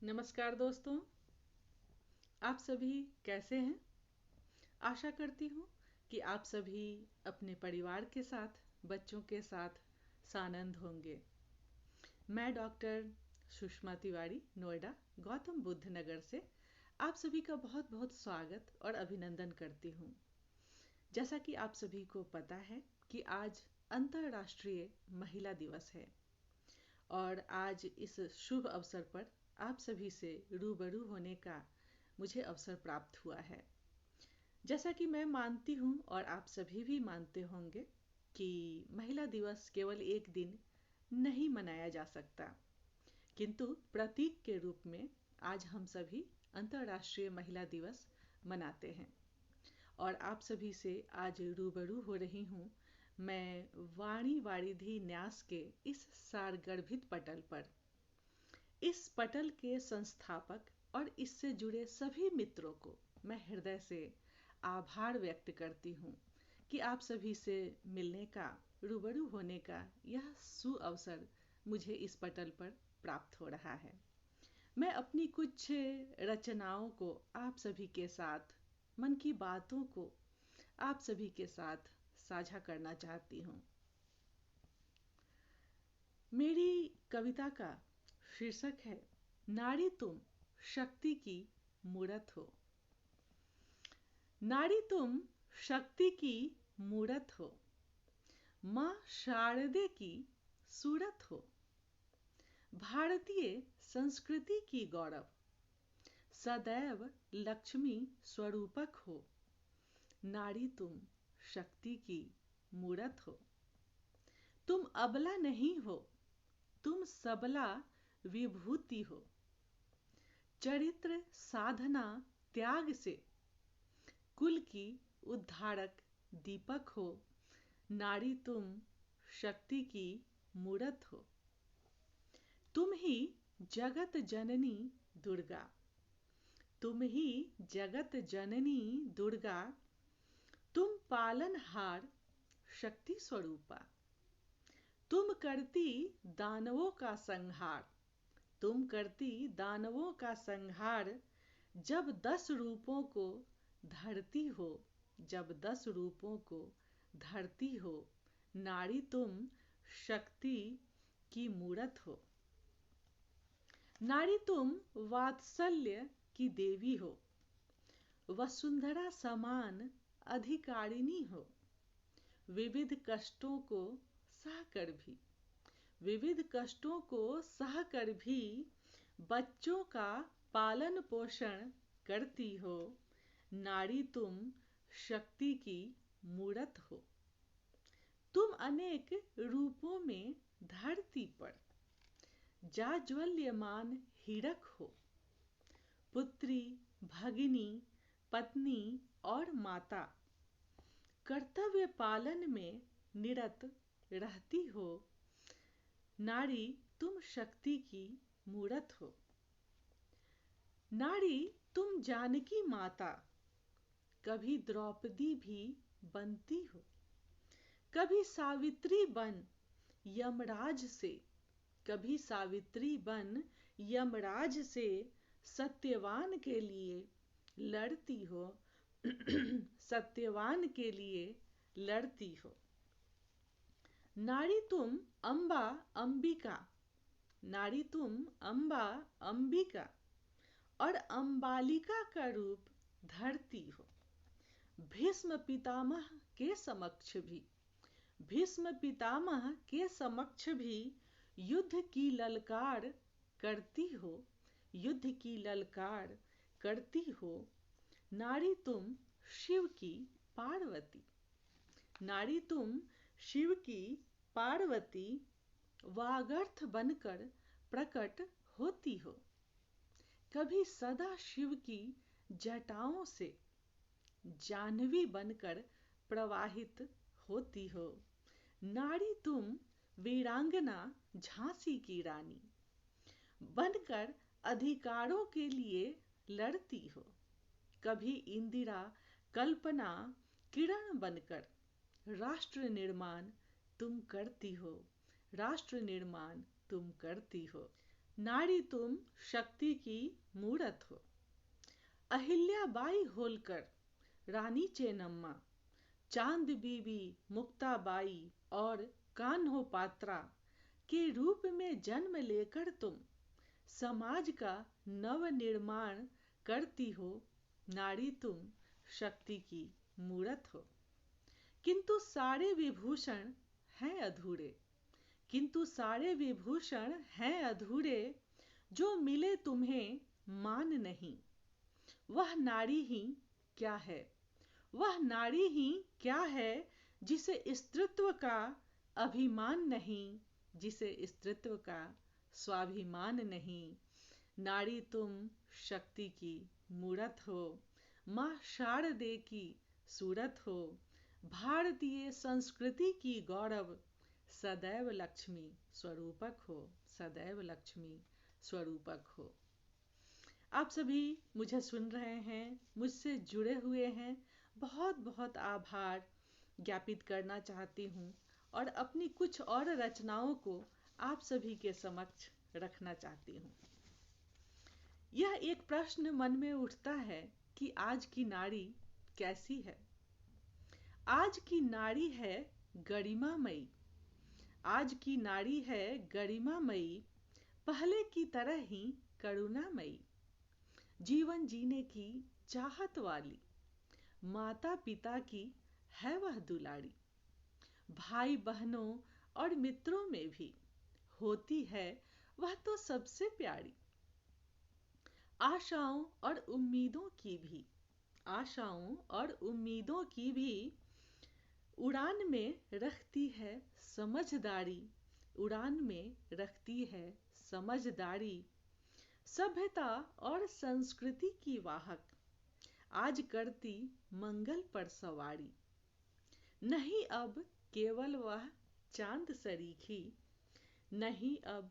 नमस्कार दोस्तों, आप सभी कैसे हैं? आशा करती हूँ कि आप सभी अपने परिवार के साथ, बच्चों के साथ सानंद होंगे। मैं डॉक्टर सुषमा तिवारी, नोएडा, गौतम बुद्ध नगर से आप सभी का बहुत बहुत स्वागत और अभिनंदन करती हूँ। जैसा कि आप सभी को पता है कि आज अंतर्राष्ट्रीय महिला दिवस है और आज इस शुभ अवसर पर आप सभी से रूबरू होने का मुझे अवसर प्राप्त हुआ है। जैसा कि मैं मानती हूँ और आप सभी भी मानते होंगे कि महिला दिवस केवल एक दिन नहीं मनाया जा सकता, किंतु प्रतीक के रूप में आज हम सभी अंतर्राष्ट्रीय महिला दिवस मनाते हैं। और आप सभी से आज रूबरू हो रही हूँ मैं वाणी वारिधि न्यास के इस सारगर्भित पटल पर। इस पटल के संस्थापक और इससे जुड़े सभी मित्रों को मैं हृदय से आभार व्यक्त करती हूँ कि आप सभी से मिलने का, रूबरू होने का यह सुअवसर मुझे इस पटल पर प्राप्त हो रहा है। मैं अपनी कुछ रचनाओं को आप सभी के साथ, मन की बातों को आप सभी के साथ साझा करना चाहती हूँ। मेरी कविता का शीर्षक है नारी तुम शक्ति की मूरत हो। नारी तुम शक्ति की मूरत हो, माँ शारदे की सूरत हो। भारतीय संस्कृति की गौरव, सदैव लक्ष्मी स्वरूपक हो। नारी तुम शक्ति की मूरत हो। तुम अबला नहीं हो, तुम सबला विभूति हो। चरित्र साधना त्याग से कुल की उद्धारक दीपक हो। नारी तुम शक्ति की मूरत हो। तुम ही जगत जननी दुर्गा, तुम ही जगत जननी दुर्गा। तुम पालनहार शक्ति स्वरूपा। तुम करती दानवों का संहार, तुम करती दानवों का संहार। जब 10 रूपों को धरती हो, जब 10 रूपों को धरती हो। नारी तुम शक्ति की मूरत हो। नारी तुम वात्सल्य की देवी हो, वसुंधरा समान अधिकारिणी हो। विविध कष्टों को सहकर भी, विविध कष्टों को सहकर भी बच्चों का पालन पोषण करती हो। नारी तुम शक्ति की मूरत हो। तुम अनेक रूपों में धरती पर जाज्वल्यमान हीरक हो। पुत्री, भगिनी, पत्नी और माता कर्तव्य पालन में निरत रहती हो। नारी तुम शक्ति की मूरत हो। नारी तुम जानकी माता, कभी द्रौपदी भी बनती हो। कभी सावित्री बन यमराज से, कभी सावित्री बन यमराज से सत्यवान के लिए लड़ती हो। सत्यवान के लिए लड़ती हो। नारी तुम अम्बा अंबिका, नारी तुम अम्बा अंबिका और अम्बालिका का रूप धरती हो। भीष्म पितामह के समक्ष भी, भीष्म पितामह के समक्ष भी युद्ध की ललकार करती हो, युद्ध की ललकार करती हो। नारी तुम शिव की पार्वती, नारी तुम शिव की पार्वती वागर्थ बनकर प्रकट होती हो। कभी सदा शिव की जटाओं से जाह्नवी बनकर प्रवाहित होती हो। नारी तुम वीरांगना झांसी की रानी बनकर अधिकारों के लिए लड़ती हो। कभी इंदिरा, कल्पना, किरण बनकर राष्ट्र निर्माण तुम करती हो, राष्ट्र निर्माण तुम करती हो। नारी तुम शक्ति की मूरत हो। अहिल्याबाई होलकर, रानी चेन्नम्मा, चांद बीबी, मुक्ताबाई और कान्हो पात्रा के रूप में जन्म लेकर तुम समाज का नव निर्माण करती हो। नारी तुम शक्ति की मूरत हो। किंतु सारे विभूषण हैं अधूरे, किंतु सारे विभूषण हैं अधूरे, जो मिले तुम्हें मान नहीं। वह नारी ही क्या है, वह नारी ही क्या है, जिसे स्त्रीत्व का अभिमान नहीं, जिसे स्त्रीत्व का स्वाभिमान नहीं। नारी तुम शक्ति की मूरत हो। माँ शारदे की सूरत हो। भारतीय संस्कृति की गौरव, सदैव लक्ष्मी स्वरूपक हो, सदैव लक्ष्मी स्वरूपक हो। आप सभी मुझे सुन रहे हैं, मुझसे जुड़े हुए हैं, बहुत बहुत आभार ज्ञापित करना चाहती हूँ और अपनी कुछ और रचनाओं को आप सभी के समक्ष रखना चाहती हूँ। यह एक प्रश्न मन में उठता है कि आज की नारी कैसी है। आज की नारी है गरिमामयी, आज की नारी है गरिमामयी, पहले की तरह ही करुणामयी, जीवन जीने की चाहत वाली, माता पिता की है वह दुलारी, भाई बहनों और मित्रों में भी होती है वह तो सबसे प्यारी। आशाओं और उम्मीदों की भी, आशाओं और उम्मीदों की भी उड़ान में रखती है समझदारी, उड़ान में रखती है समझदारी। सभ्यता और संस्कृति की वाहक, आज करती मंगल पर सवारी। नहीं अब केवल वह चांद सरीखी, नहीं अब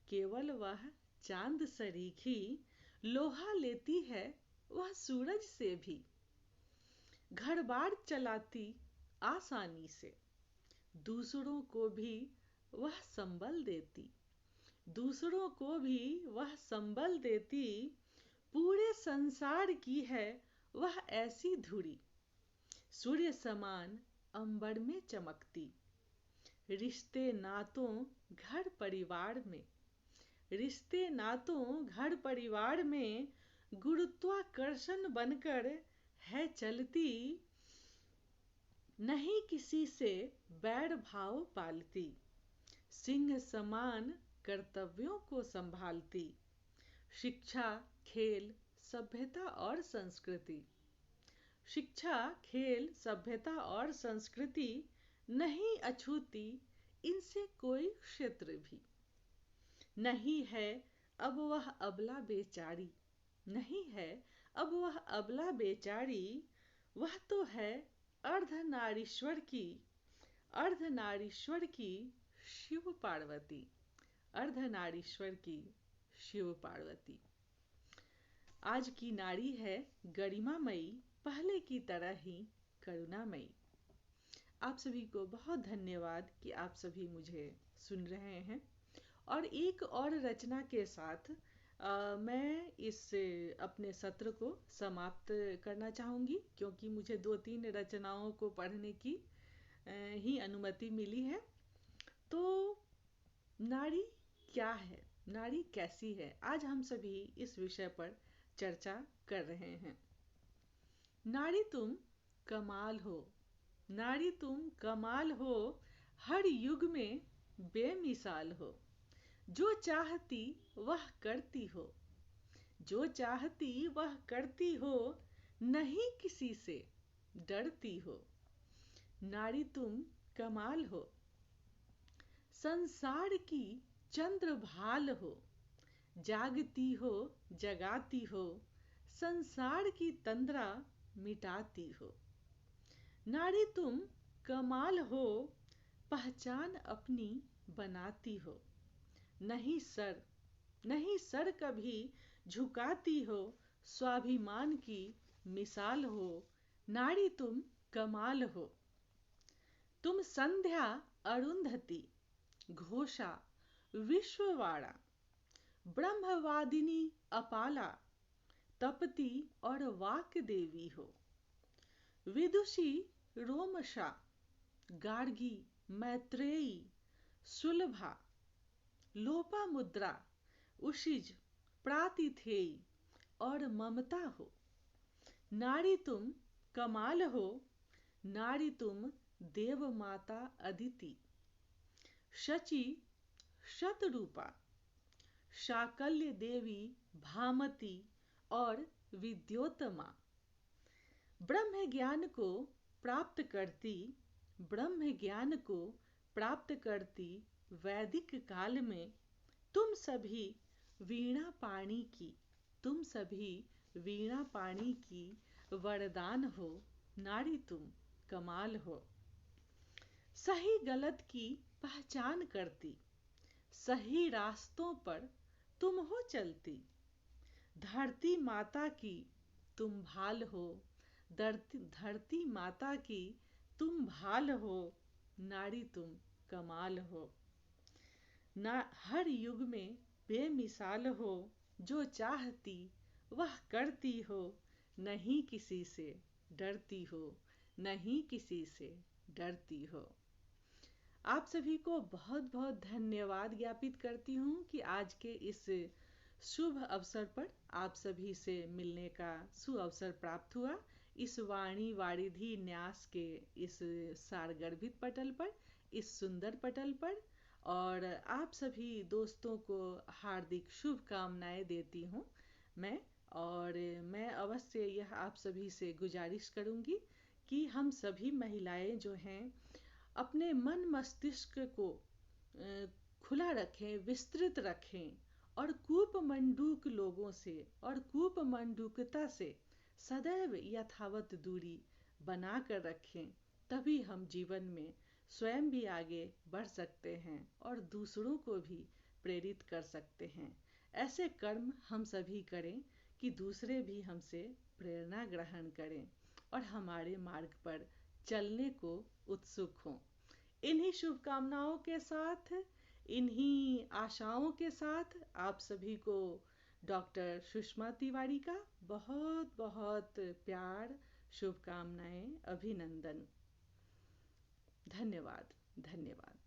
केवल वह चांद सरीखी, लोहा लेती है वह सूरज से भी। घर बार चलाती आसानी से, दूसरों को भी वह संबल देती, दूसरों को भी वह संबल देती। पूरे संसार की है वह ऐसी धुरी, सूर्य समान अंबर में चमकती। रिश्ते नातों घर परिवार में, रिश्ते नातों घर परिवार में, गुरुत्वाकर्षण बनकर है चलती। नहीं किसी से बैर भाव पालती, सिंह समान कर्तव्यों को संभालती। शिक्षा, खेल, सभ्यता और संस्कृति, शिक्षा, खेल, सभ्यता और संस्कृति, नहीं अछूती इनसे कोई क्षेत्र भी। नहीं है अब वह अबला बेचारी, नहीं है अब वह अबला बेचारी, वह तो है अर्धनारीश्वर की, अर्धनारीश्वर की शिव पार्वती, अर्धनारीश्वर की शिव पार्वती। आज की नारी है गरिमामयी, पहले की तरह ही करुणामयी। आप सभी को बहुत धन्यवाद कि आप सभी मुझे सुन रहे हैं। और एक और रचना के साथ मैं इस अपने सत्र को समाप्त करना चाहूँगी, क्योंकि मुझे 2-3 रचनाओं को पढ़ने की ही अनुमति मिली है। तो नारी क्या है, नारी कैसी है, आज हम सभी इस विषय पर चर्चा कर रहे हैं। नारी तुम कमाल हो, नारी तुम कमाल हो, हर युग में बेमिसाल हो। जो चाहती वह करती हो, जो चाहती वह करती हो, नहीं किसी से डरती हो। नारी तुम कमाल हो, संसार की चंद्रभाल हो, जागती हो जगाती हो, संसार की तंद्रा मिटाती हो। नारी तुम कमाल हो, पहचान अपनी बनाती हो, नहीं सर कभी झुकाती हो, स्वाभिमान की मिसाल हो। नारी तुम कमाल हो। तुम संध्या, अरुंधति, घोषा, विश्ववाड़ा, ब्रह्मवादिनी अपाला, तपती और वाक देवी हो। विदुषी रोमशा, गार्गी, मैत्रेयी, सुलभा, लोपामुद्रा, उशिज, प्रातिथेयी और ममता हो। नारी तुम कमाल हो, नारी तुम देव माता अदिति, शची, शतरूपा, शाकल्य देवी, भामती और विद्योत्तमा। ब्रह्म ज्ञान को प्राप्त करती, ब्रह्म ज्ञान को प्राप्त करती वैदिक काल में तुम सभी वीणा पाणी की, तुम सभी वीणा पाणी की वरदान हो। नारी तुम कमाल हो। सही गलत की पहचान करती, सही रास्तों पर तुम हो चलती। धरती माता की तुम भाल हो, धरती माता की तुम भाल हो। नारी तुम कमाल हो। ना हर युग में बेमिसाल हो, जो चाहती वह करती हो। नहीं किसी से डरती हो, नहीं किसी से डरती हो। आप सभी को बहुत बहुत धन्यवाद ज्ञापित करती हूँ कि आज के इस शुभ अवसर पर आप सभी से मिलने का सुअवसर प्राप्त हुआ। इस वाणी वारिधि न्यास के इस सारगर्भित पटल पर, इस सुंदर पटल पर, और आप सभी दोस्तों को हार्दिक शुभकामनाएं देती हूँ मैं। और मैं अवश्य यह आप सभी से गुजारिश करूँगी कि हम सभी महिलाएं जो हैं अपने मन मस्तिष्क को खुला रखें, विस्तृत रखें और कूपमंडूक लोगों से और कूपमंडूकता से सदैव यथावत दूरी बना कर रखें। तभी हम जीवन में स्वयं भी आगे बढ़ सकते हैं और दूसरों को भी प्रेरित कर सकते हैं। ऐसे कर्म हम सभी करें कि दूसरे भी हमसे प्रेरणा ग्रहण करें और हमारे मार्ग पर चलने को उत्सुक हों। इन्हीं शुभकामनाओं के साथ, इन्हीं आशाओं के साथ आप सभी को डॉक्टर सुषमा तिवारी का बहुत बहुत प्यार, शुभकामनाएं, अभिनंदन। धन्यवाद, धन्यवाद।